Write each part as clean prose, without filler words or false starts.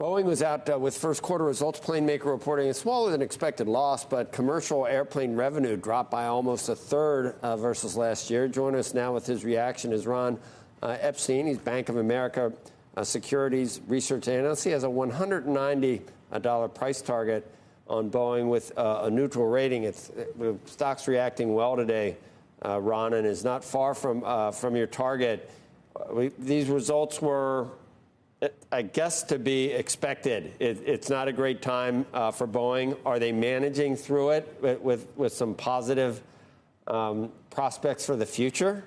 Boeing was out with first quarter results. Plane maker reporting a smaller than expected loss, but commercial airplane revenue dropped by almost a third versus last year. Join us now with his reaction is Ron Epstein. He's Bank of America Securities research analyst. He has a $190 price target on Boeing with a neutral rating. The stock's reacting well today, Ron, and is not far from your target. These results were, I guess, to be expected. It's not a great time for Boeing. Are they managing through it with some positive prospects for the future?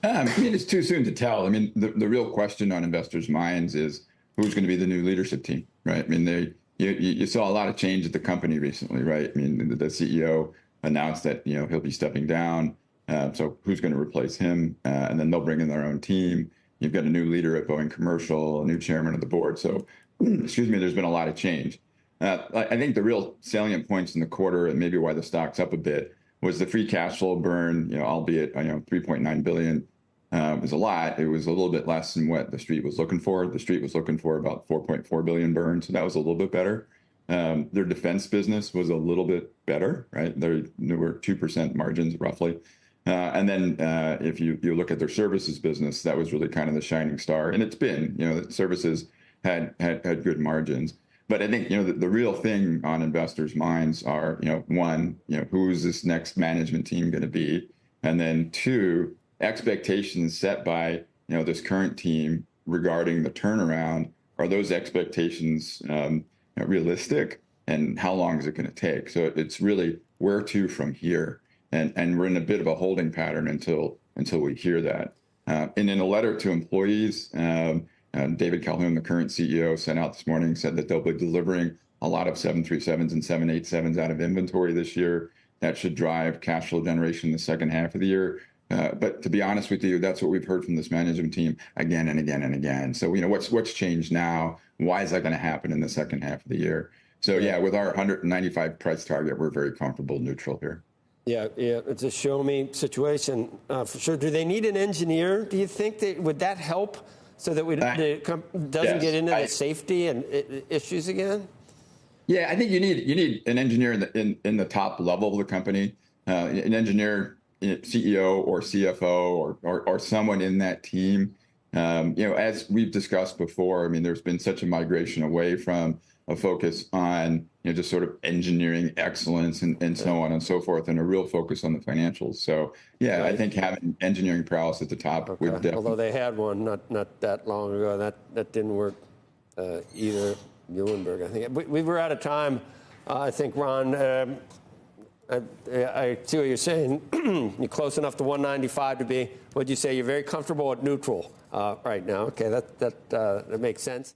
I mean, it's too soon to tell. I mean, the real question on investors' minds is who's going to be the new leadership team, right? I mean, you saw a lot of change at the company recently, right? I mean, the CEO announced that he'll be stepping down. So who's going to replace him? And then they'll bring in their own team. You've got a new leader at Boeing Commercial, a new chairman of the board. So, excuse me, there's been a lot of change. I think the real salient points in the quarter, and maybe why the stock's up a bit, was the free cash flow burn, albeit, $3.9 billion was a lot. It was a little bit less than what the street was looking for. The street was looking for about $4.4 billion burn. So that was a little bit better. Their defense business was a little bit better, right? There were 2% margins roughly. And then if you look at their services business, that was really kind of the shining star. And it's been, the services had good margins. But I think, the real thing on investors' minds are, one, who is this next management team going to be? And then two, expectations set by, this current team regarding the turnaround. Are those expectations realistic? And how long is it going to take? So it's really where to from here. And we're in a bit of a holding pattern until we hear that. And in a letter to employees, David Calhoun, the current CEO, sent out this morning, said that they'll be delivering a lot of 737s and 787s out of inventory this year. That should drive cash flow generation in the second half of the year. But to be honest with you, that's what we've heard from this management team again and again and again. So, what's changed now? Why is that going to happen in the second half of the year? So, yeah, with our 195 price target, we're very comfortable neutral here. Yeah, it's a show-me situation for sure. Do they need an engineer? Do you think would that help so that doesn't get into the safety and issues again? Yeah, I think you need an engineer in the top level of the company, an engineer, CEO or CFO or someone in that team. As we've discussed before, I mean, there's been such a migration away from a focus on just sort of engineering excellence and so on and so forth, and a real focus on the financials. So yeah, right. I think having engineering prowess at the top would definitely. Although they had one not that long ago, that didn't work either. Muhlenberg, I think we were out of time. I think Ron, I see what you're saying. You're close enough to 195 to be. What'd you say? You're very comfortable at neutral right now. Okay, that makes sense.